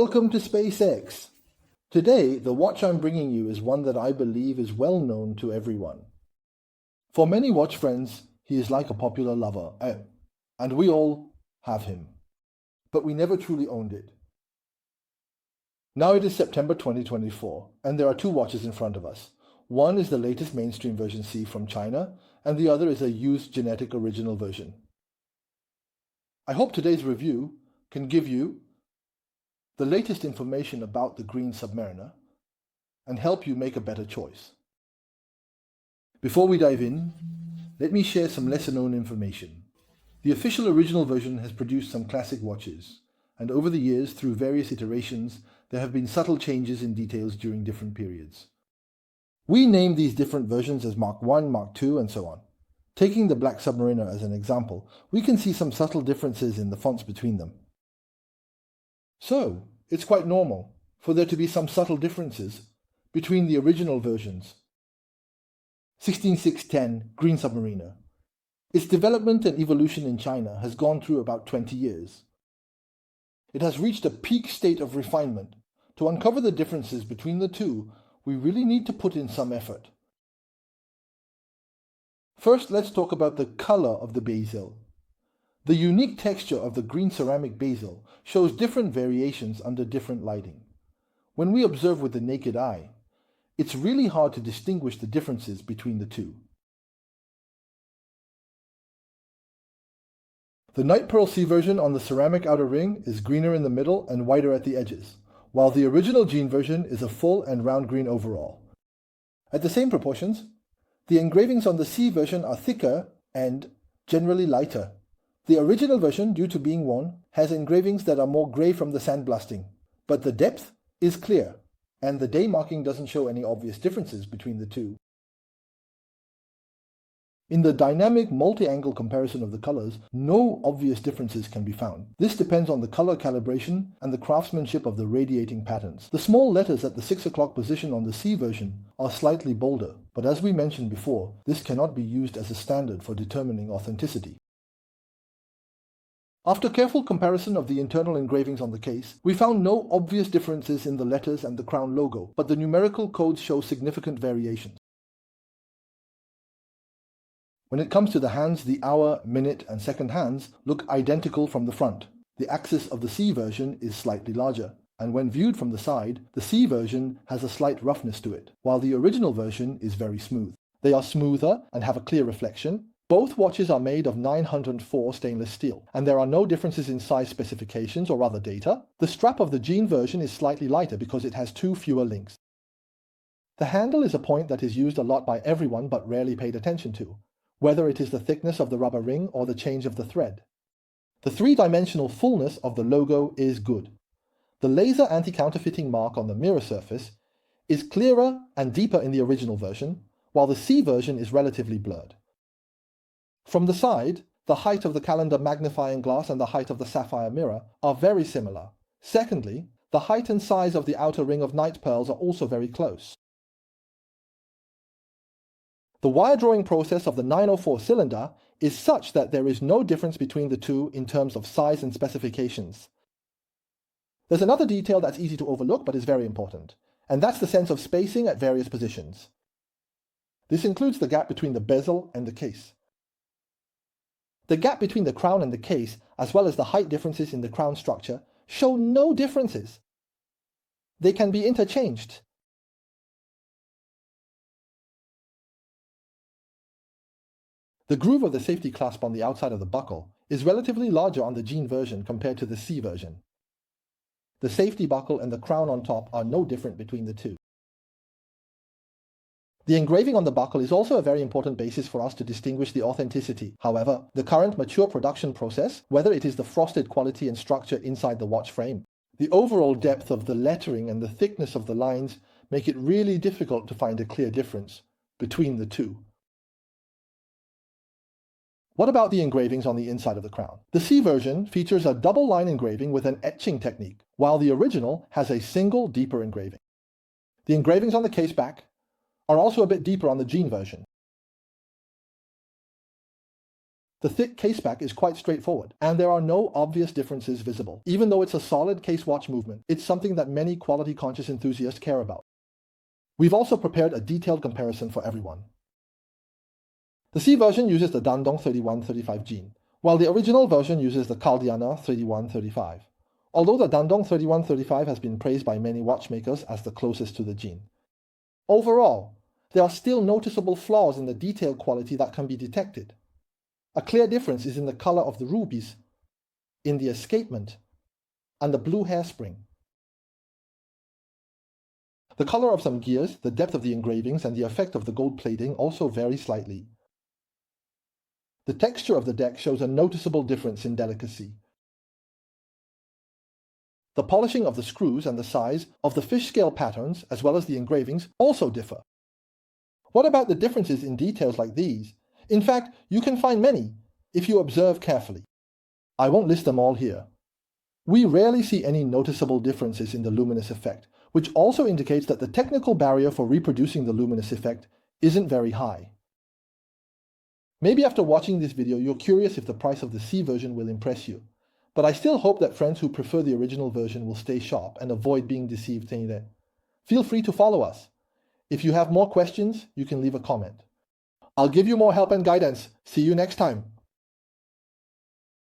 Welcome to SpaceX. Today, the watch I'm bringing you is one that I believe is well known to everyone. For many watch friends, he is like a popular lover, and we all have him. But we never truly owned it. Now it is September 2024, and there are two watches in front of us. One is the latest mainstream version C from China, and the other is a used genetic original version. I hope today's review can give you the latest information about the green Submariner and help you make a better choice. Before we dive in, let me share some lesser-known information. The official original version has produced some classic watches, and over the years, through various iterations, there have been subtle changes in details during different periods. We name these different versions as Mark I, Mark II, and so on. Taking the Black Submariner as an example, we can see some subtle differences in the fonts between them. So, it's quite normal for there to be some subtle differences between the original versions. 16610 Green Submariner. Its development and evolution in China has gone through about 20 years. It has reached a peak state of refinement. To uncover the differences between the two, we really need to put in some effort. First, let's talk about the color of the bezel. The unique texture of the green ceramic bezel shows different variations under different lighting. When we observe with the naked eye, it's really hard to distinguish the differences between the two. The Night Pearl C version on the ceramic outer ring is greener in the middle and whiter at the edges, while the original Jean version is a full and round green overall. At the same proportions, the engravings on the C version are thicker and generally lighter. The original version, due to being worn, has engravings that are more grey from the sandblasting, but the depth is clear, and the day marking doesn't show any obvious differences between the two. In the dynamic multi-angle comparison of the colors, no obvious differences can be found. This depends on the color calibration and the craftsmanship of the radiating patterns. The small letters at the 6 o'clock position on the C version are slightly bolder, but as we mentioned before, this cannot be used as a standard for determining authenticity. After careful comparison of the internal engravings on the case, we found no obvious differences in the letters and the crown logo, but the numerical codes show significant variations. When it comes to the hands, the hour, minute, and second hands look identical from the front. The axis of the C version is slightly larger, and when viewed from the side, the C version has a slight roughness to it, while the original version is very smooth. They are smoother and have a clear reflection. Both watches are made of 904 stainless steel, and there are no differences in size specifications or other data. The strap of the Jean version is slightly lighter because it has 2 fewer links. The handle is a point that is used a lot by everyone but rarely paid attention to, whether it is the thickness of the rubber ring or the change of the thread. The 3-dimensional fullness of the logo is good. The laser anti-counterfeiting mark on the mirror surface is clearer and deeper in the original version, while the C version is relatively blurred. From the side, the height of the calendar magnifying glass and the height of the sapphire mirror are very similar. Secondly, the height and size of the outer ring of night pearls are also very close. The wire drawing process of the 904 cylinder is such that there is no difference between the two in terms of size and specifications. There's another detail that's easy to overlook but is very important, and that's the sense of spacing at various positions. This includes the gap between the bezel and the case. The gap between the crown and the case, as well as the height differences in the crown structure, show no differences. They can be interchanged. The groove of the safety clasp on the outside of the buckle is relatively larger on the Jean version compared to the C version. The safety buckle and the crown on top are no different between the two. The engraving on the buckle is also a very important basis for us to distinguish the authenticity. However, the current mature production process, whether it is the frosted quality and structure inside the watch frame, the overall depth of the lettering and the thickness of the lines make it really difficult to find a clear difference between the two. What about the engravings on the inside of the crown? The C version features a double line engraving with an etching technique, while the original has a single deeper engraving. The engravings on the case back are also a bit deeper on the Jean version. The thick case back is quite straightforward, and there are no obvious differences visible. Even though it's a solid case watch movement, it's something that many quality-conscious enthusiasts care about. We've also prepared a detailed comparison for everyone. The C version uses the Dandong 3135 gene, while the original version uses the Caldiana 3135. Although the Dandong 3135 has been praised by many watchmakers as the closest to the gene. Overall, there are still noticeable flaws in the detail quality that can be detected. A clear difference is in the color of the rubies, in the escapement, and the blue hairspring. The color of some gears, the depth of the engravings, and the effect of the gold plating also vary slightly. The texture of the deck shows a noticeable difference in delicacy. The polishing of the screws and the size of the fish scale patterns, as well as the engravings, also differ. What about the differences in details like these? In fact, you can find many if you observe carefully. I won't list them all here. We rarely see any noticeable differences in the luminous effect, which also indicates that the technical barrier for reproducing the luminous effect isn't very high. Maybe after watching this video you're curious if the price of the C version will impress you, but I still hope that friends who prefer the original version will stay sharp and avoid being deceived. Feel free to follow us. If you have more questions, you can leave a comment. I'll give you more help and guidance. See you next time.